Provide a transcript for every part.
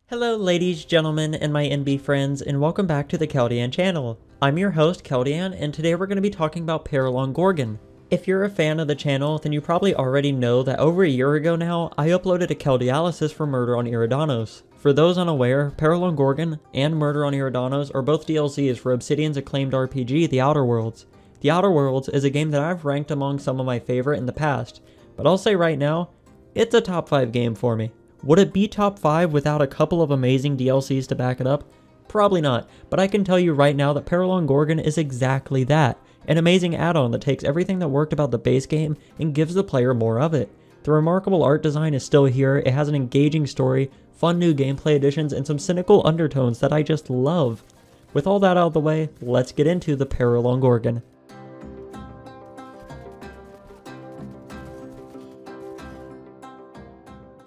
Hello ladies, gentlemen, and my NB friends, and welcome back to the Keldean channel. I'm your host, Keldean, and today we're going to be talking about Peril on Gorgon. If you're a fan of the channel, then you probably already know that over a year ago now, I uploaded a Keldealysis for Murder on Eridanos. For those unaware, Peril on Gorgon and Murder on Eridanos are both DLCs for Obsidian's acclaimed RPG, The Outer Worlds. The Outer Worlds is a game that I've ranked among some of my favorite in the past, but I'll say right now, it's a top 5 game for me. Would it be top 5 without a couple of amazing DLCs to back it up? Probably not, but I can tell you right now that Peril on Gorgon is exactly that. An amazing add-on that takes everything that worked about the base game and gives the player more of it. The remarkable art design is still here, it has an engaging story, fun new gameplay additions, and some cynical undertones that I just love. With all that out of the way, let's get into the Peril on Gorgon.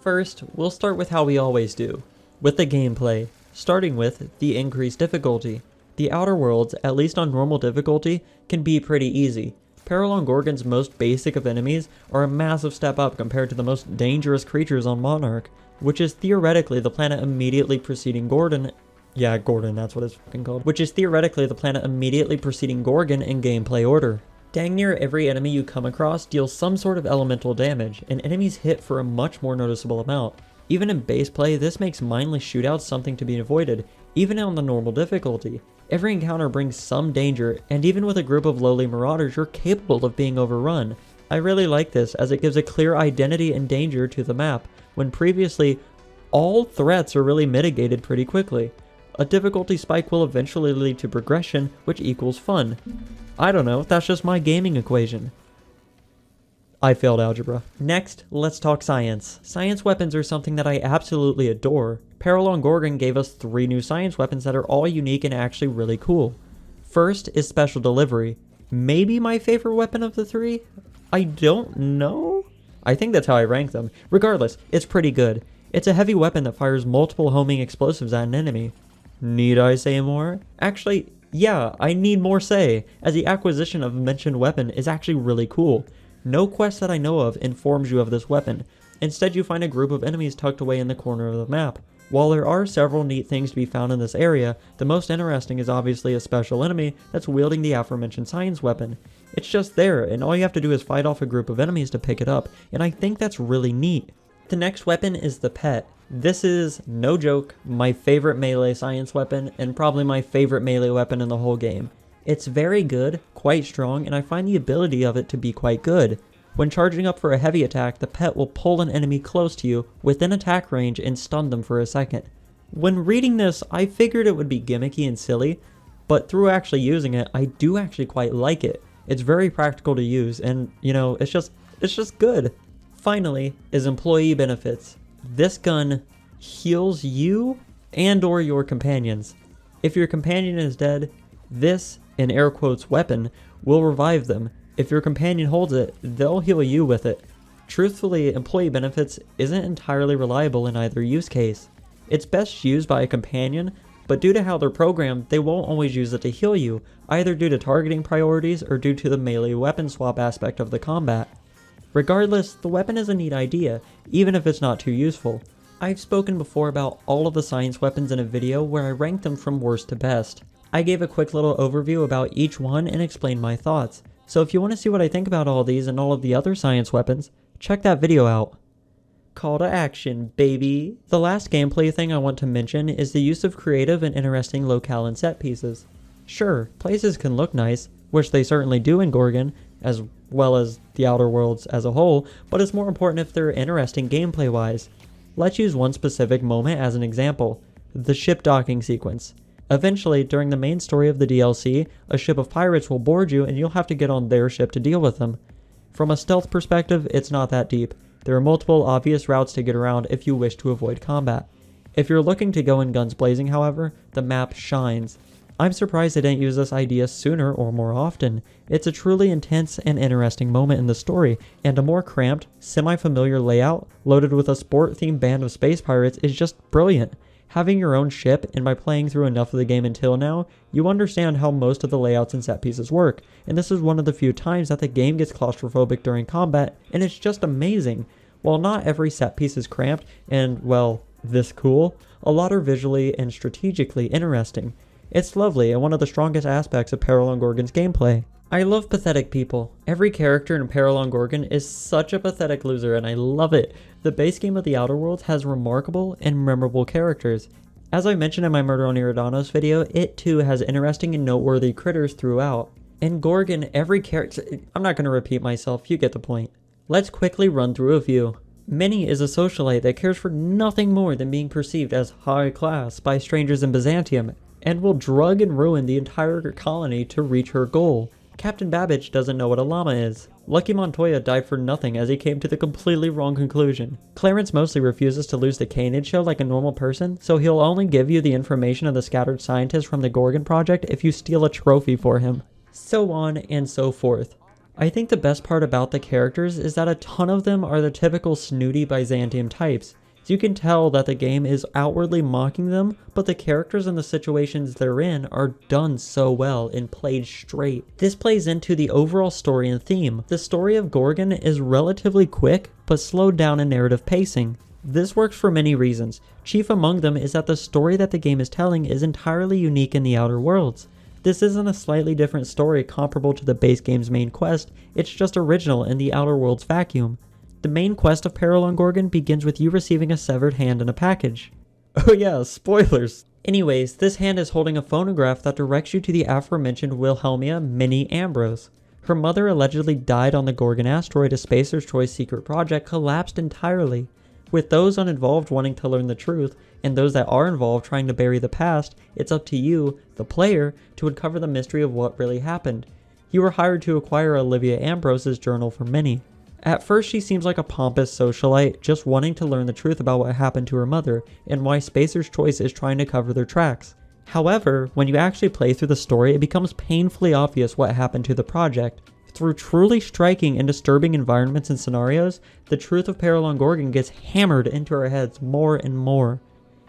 First, we'll start with how we always do, with the gameplay, starting with the increased difficulty. The Outer Worlds, at least on normal difficulty, can be pretty easy. Peril on Gorgon's most basic of enemies are a massive step up compared to the most dangerous creatures on Monarch, which is theoretically the planet immediately preceding Gorgon. Yeah, Gorgon, that's what it's fucking called. Which is theoretically the planet immediately preceding Gorgon in gameplay order. Dang near every enemy you come across deals some sort of elemental damage, and enemies hit for a much more noticeable amount. Even in base play, this makes mindless shootouts something to be avoided, even on the normal difficulty. Every encounter brings some danger, and even with a group of lowly marauders, you're capable of being overrun. I really like this, as it gives a clear identity and danger to the map, when previously, all threats are really mitigated pretty quickly. A difficulty spike will eventually lead to progression, which equals fun. I don't know, that's just my gaming equation. I failed algebra. Next, let's talk science. Science weapons are something that I absolutely adore. Peril on Gorgon gave us 3 new science weapons that are all unique and actually really cool. First is Special Delivery. Maybe my favorite weapon of the 3? I don't know? I think that's how I rank them. Regardless, it's pretty good. It's a heavy weapon that fires multiple homing explosives at an enemy. Need I say more? Actually, yeah, I need more say, as the acquisition of a mentioned weapon is actually really cool. No quest that I know of informs you of this weapon. Instead, you find a group of enemies tucked away in the corner of the map. While there are several neat things to be found in this area, the most interesting is obviously a special enemy that's wielding the aforementioned science weapon. It's just there, and all you have to do is fight off a group of enemies to pick it up, and I think that's really neat. The next weapon is the Pet. This is, no joke, my favorite melee science weapon, and probably my favorite melee weapon in the whole game. It's very good, quite strong, and I find the ability of it to be quite good. When charging up for a heavy attack, the Pet will pull an enemy close to you, within attack range, and stun them for a second. When reading this, I figured it would be gimmicky and silly, but through actually using it, I do actually quite like it. It's very practical to use, and, you know, it's just good. Finally, is employee benefits. This gun heals you and or your companions. If your companion is dead, this, in air quotes, weapon will revive them. If your companion holds it, they'll heal you with it. Truthfully, employee benefits isn't entirely reliable in either use case. It's best used by a companion, but due to how they're programmed, they won't always use it to heal you, either due to targeting priorities or due to the melee weapon swap aspect of the combat. Regardless, the weapon is a neat idea, even if it's not too useful. I've spoken before about all of the science weapons in a video where I ranked them from worst to best. I gave a quick little overview about each one and explained my thoughts, so if you want to see what I think about all these and all of the other science weapons, check that video out. Call to action, baby! The last gameplay thing I want to mention is the use of creative and interesting locale and set pieces. Sure, places can look nice, which they certainly do in Gorgon, as well as the Outer Worlds as a whole, but it's more important if they're interesting gameplay-wise. Let's use one specific moment as an example, the ship docking sequence. Eventually, during the main story of the DLC, a ship of pirates will board you and you'll have to get on their ship to deal with them. From a stealth perspective, it's not that deep. There are multiple obvious routes to get around if you wish to avoid combat. If you're looking to go in guns blazing, however, the map shines. I'm surprised they didn't use this idea sooner or more often. It's a truly intense and interesting moment in the story, and a more cramped, semi-familiar layout loaded with a sport-themed band of space pirates is just brilliant. Having your own ship, and by playing through enough of the game until now, you understand how most of the layouts and set pieces work, and this is one of the few times that the game gets claustrophobic during combat, and it's just amazing. While not every set piece is cramped and, well, this cool, a lot are visually and strategically interesting. It's lovely and one of the strongest aspects of Peril on Gorgon's gameplay. I love pathetic people. Every character in Peril on Gorgon is such a pathetic loser and I love it. The base game of the Outer Worlds has remarkable and memorable characters. As I mentioned in my Murder on Eridanos video, it too has interesting and noteworthy critters throughout. In Gorgon, every character... I'm not going to repeat myself, you get the point. Let's quickly run through a few. Minnie is a socialite that cares for nothing more than being perceived as high class by strangers in Byzantium, and will drug and ruin the entire colony to reach her goal. Captain Babbage doesn't know what a llama is. Lucky Montoya died for nothing as he came to the completely wrong conclusion. Clarence mostly refuses to lose the Canid show like a normal person, so he'll only give you the information of the scattered scientists from the Gorgon project if you steal a trophy for him. So on and so forth. I think the best part about the characters is that a ton of them are the typical snooty Byzantium types. You can tell that the game is outwardly mocking them, but the characters and the situations they're in are done so well and played straight. This plays into the overall story and theme. The story of Gorgon is relatively quick, but slowed down in narrative pacing. This works for many reasons. Chief among them is that the story that the game is telling is entirely unique in the Outer Worlds. This isn't a slightly different story comparable to the base game's main quest, it's just original in the Outer Worlds vacuum. The main quest of Peril on Gorgon begins with you receiving a severed hand in a package. Oh yeah, spoilers! Anyways, this hand is holding a phonograph that directs you to the aforementioned Wilhelmina Minnie Ambrose. Her mother allegedly died on the Gorgon asteroid. A Spacer's Choice secret project collapsed entirely. With those uninvolved wanting to learn the truth, and those that are involved trying to bury the past, it's up to you, the player, to uncover the mystery of what really happened. You were hired to acquire Olivia Ambrose's journal for Minnie. At first she seems like a pompous socialite, just wanting to learn the truth about what happened to her mother, and why Spacer's Choice is trying to cover their tracks. However, when you actually play through the story, it becomes painfully obvious what happened to the project. Through truly striking and disturbing environments and scenarios, the truth of Peril on Gorgon gets hammered into our heads more and more.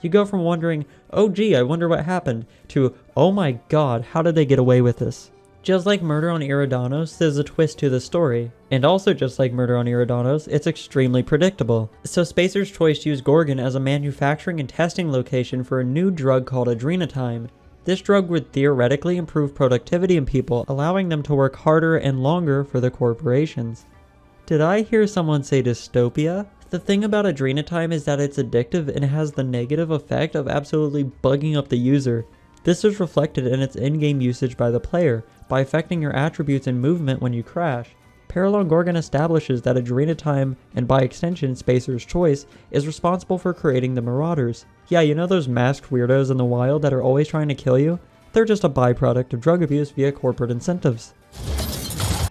You go from wondering, oh gee, I wonder what happened, to, oh my god, how did they get away with this? Just like Murder on Eridanos, there's a twist to the story. And also just like Murder on Eridanos, it's extremely predictable. So Spacer's Choice used Gorgon as a manufacturing and testing location for a new drug called Adrenatime. This drug would theoretically improve productivity in people, allowing them to work harder and longer for the corporations. Did I hear someone say dystopia? The thing about Adrenatime is that it's addictive and has the negative effect of absolutely bugging up the user. This is reflected in its in-game usage by the player, by affecting your attributes and movement when you crash. Peril on Gorgon establishes that Adrenatime, and by extension Spacer's Choice, is responsible for creating the Marauders. Yeah, you know those masked weirdos in the wild that are always trying to kill you? They're just a byproduct of drug abuse via corporate incentives.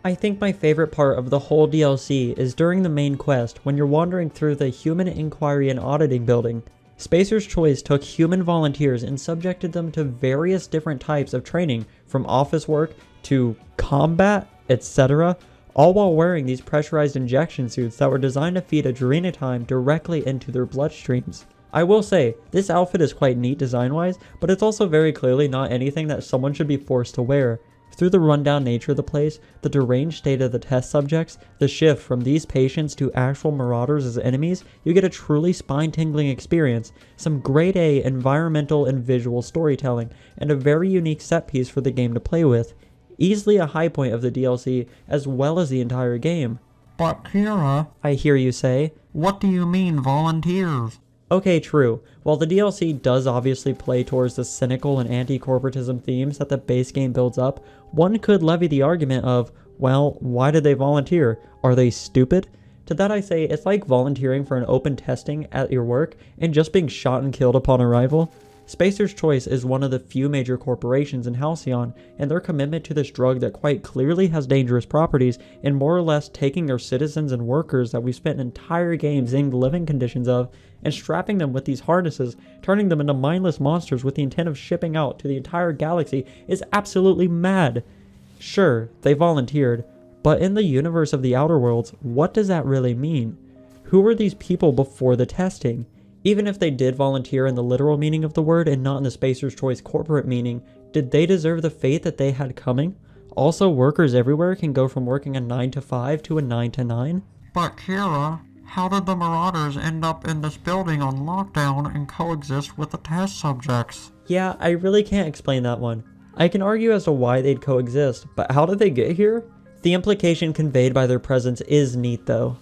I think my favorite part of the whole DLC is during the main quest when you're wandering through the Human Inquiry and Auditing building. Spacer's Choice took human volunteers and subjected them to various different types of training, from office work to combat, etc., all while wearing these pressurized injection suits that were designed to feed Adrenatime directly into their bloodstreams. I will say, this outfit is quite neat design-wise, but it's also very clearly not anything that someone should be forced to wear. Through the rundown nature of the place, the deranged state of the test subjects, the shift from these patients to actual marauders as enemies, you get a truly spine-tingling experience, some grade A environmental and visual storytelling, and a very unique set piece for the game to play with. Easily a high point of the DLC, as well as the entire game. But Kira, I hear you say. What do you mean volunteers? Okay, true. While the DLC does obviously play towards the cynical and anti-corporatism themes that the base game builds up, one could levy the argument of, well, why did they volunteer? Are they stupid? To that I say, it's like volunteering for an open testing at your work and just being shot and killed upon arrival. Spacer's Choice is one of the few major corporations in Halcyon, and their commitment to this drug that quite clearly has dangerous properties, and more or less taking their citizens and workers that we've spent entire games in living conditions of, and strapping them with these harnesses, turning them into mindless monsters with the intent of shipping out to the entire galaxy is absolutely mad. Sure, they volunteered, but in the universe of the Outer Worlds, what does that really mean? Who were these people before the testing? Even if they did volunteer in the literal meaning of the word and not in the Spacer's Choice corporate meaning, did they deserve the fate that they had coming? Also, workers everywhere can go from working a 9 to 5 to a 9 to 9? But Kira, How did the Marauders end up in this building on lockdown and coexist with the test subjects? Yeah, I really can't explain that one. I can argue as to why they'd coexist, but how did they get here? The implication conveyed by their presence is neat though.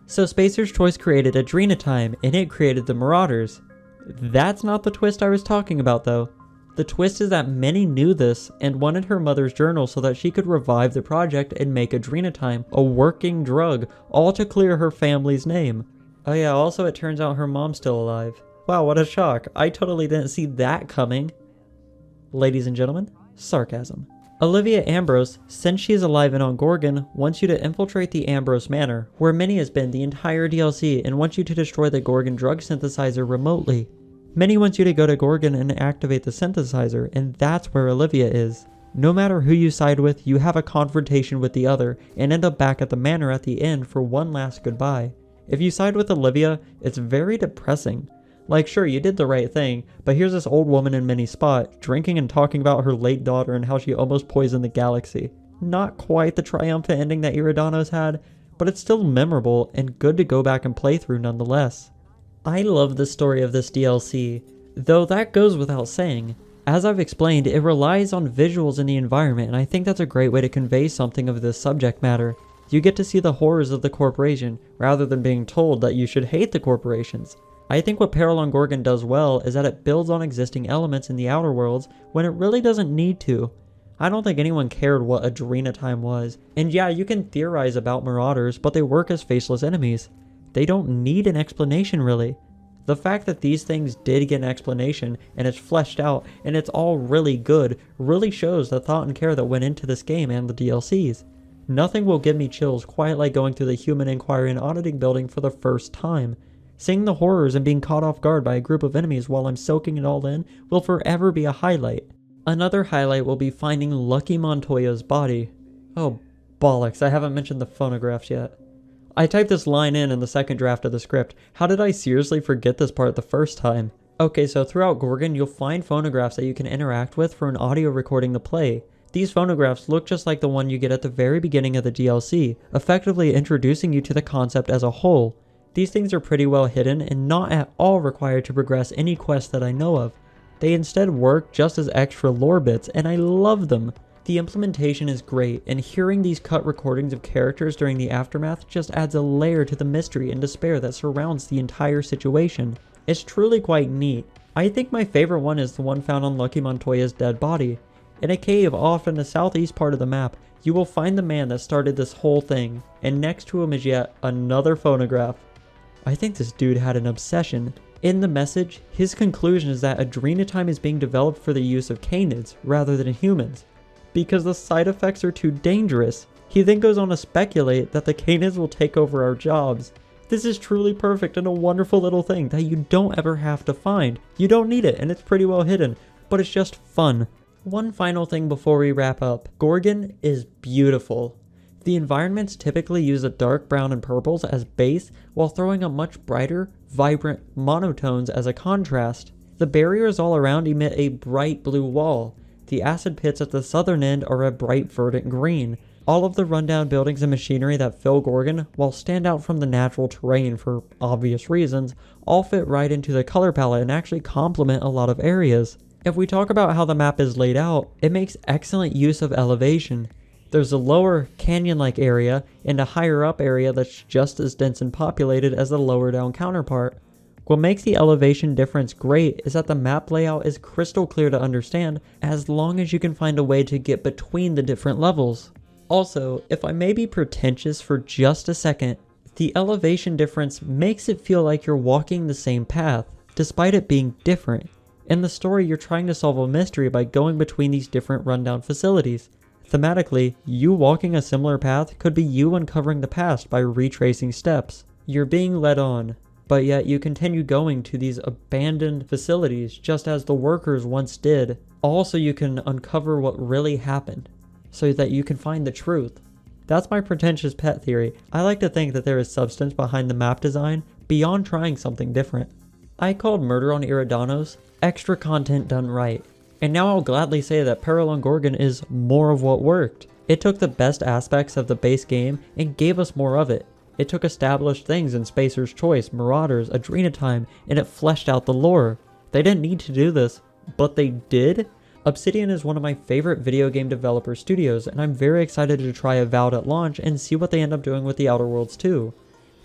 So Spacer's Choice created Adrenatime, and it created the Marauders. That's not the twist I was talking about though. The twist is that Minnie knew this and wanted her mother's journal so that she could revive the project and make Adrenatime a working drug, all to clear her family's name. Oh yeah, also it turns out her mom's still alive. Wow, what a shock. I totally didn't see that coming. Ladies and gentlemen, sarcasm. Olivia Ambrose, since she is alive and on Gorgon, wants you to infiltrate the Ambrose Manor, where Minnie has been the entire DLC, and wants you to destroy the Gorgon drug synthesizer remotely. Minnie wants you to go to Gorgon and activate the synthesizer, and that's where Olivia is. No matter who you side with, you have a confrontation with the other, and end up back at the manor at the end for one last goodbye. If you side with Olivia, it's very depressing. Like, sure, you did the right thing, but here's this old woman in Minnie's spot, drinking and talking about her late daughter and how she almost poisoned the galaxy. Not quite the triumphant ending that Eridanos had, but it's still memorable and good to go back and play through nonetheless. I love the story of this DLC, though that goes without saying. As I've explained, it relies on visuals in the environment, and I think that's a great way to convey something of this subject matter. You get to see the horrors of the corporation, rather than being told that you should hate the corporations. I think what Peril on Gorgon does well is that it builds on existing elements in the Outer Worlds when it really doesn't need to. I don't think anyone cared what Adrenatime was, and yeah, you can theorize about Marauders, but they work as faceless enemies. They don't need an explanation really. The fact that these things did get an explanation, and it's fleshed out, and it's all really good, really shows the thought and care that went into this game and the DLCs. Nothing will give me chills quite like going through the Human Inquiry and Auditing Building for the first time. Seeing the horrors and being caught off guard by a group of enemies while I'm soaking it all in will forever be a highlight. Another highlight will be finding Lucky Montoya's body. Oh bollocks, I haven't mentioned the phonographs yet. I typed this line in the second draft of the script. How did I seriously forget this part the first time? Okay, so throughout Gorgon, you'll find phonographs that you can interact with for an audio recording to play. These phonographs look just like the one you get at the very beginning of the DLC, effectively introducing you to the concept as a whole. These things are pretty well hidden and not at all required to progress any quest that I know of. They instead work just as extra lore bits, and I love them. The implementation is great, and hearing these cut recordings of characters during the aftermath just adds a layer to the mystery and despair that surrounds the entire situation. It's truly quite neat. I think my favorite one is the one found on Lucky Montoya's dead body. In a cave off in the southeast part of the map, you will find the man that started this whole thing, and next to him is yet another phonograph. I think this dude had an obsession. In the message, his conclusion is that Adrenatime is being developed for the use of canids rather than humans, because the side effects are too dangerous. He then goes on to speculate that the canids will take over our jobs. This is truly perfect and a wonderful little thing that you don't ever have to find. You don't need it, and it's pretty well hidden, but it's just fun. One final thing before we wrap up. Gorgon is beautiful. The environments typically use a dark brown and purples as base while throwing a much brighter, vibrant monotones as a contrast. The barriers all around emit a bright blue wall. The acid pits at the southern end are a bright verdant green. All of the rundown buildings and machinery that fill Gorgon, while stand out from the natural terrain for obvious reasons, all fit right into the color palette and actually complement a lot of areas. If we talk about how the map is laid out, it makes excellent use of elevation. There's a lower canyon-like area and a higher up area that's just as dense and populated as the lower down counterpart. What makes the elevation difference great is that the map layout is crystal clear to understand as long as you can find a way to get between the different levels. Also, if I may be pretentious for just a second, the elevation difference makes it feel like you're walking the same path, despite it being different. In the story, you're trying to solve a mystery by going between these different rundown facilities. Thematically, you walking a similar path could be you uncovering the past by retracing steps. You're being led on, but yet you continue going to these abandoned facilities just as the workers once did, all so you can uncover what really happened, so that you can find the truth. That's my pretentious pet theory. I like to think that there is substance behind the map design beyond trying something different. I called Murder on Eridanos extra content done right. And now I'll gladly say that Peril on Gorgon is more of what worked. It took the best aspects of the base game and gave us more of it. It took established things in Spacer's Choice, Marauders, Adrenatime, and it fleshed out the lore. They didn't need to do this, but they did? Obsidian is one of my favorite video game developer studios, and I'm very excited to try Avowed at launch and see what they end up doing with The Outer Worlds 2.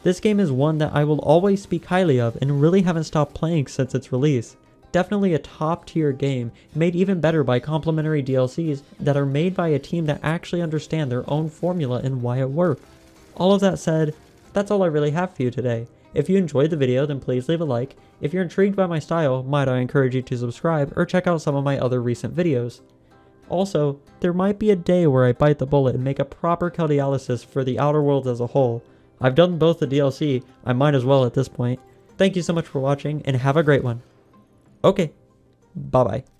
This game is one that I will always speak highly of and really haven't stopped playing since its release. Definitely a top tier game, made even better by complimentary DLCs that are made by a team that actually understand their own formula and why it works. All of that said, that's all I really have for you today. If you enjoyed the video, then please leave a like. If you're intrigued by my style, might I encourage you to subscribe or check out some of my other recent videos. Also, there might be a day where I bite the bullet and make a proper Keldealysis for the Outer Worlds as a whole. I've done both the DLC, I might as well at this point. Thank you so much for watching, and have a great one. Okay, bye bye.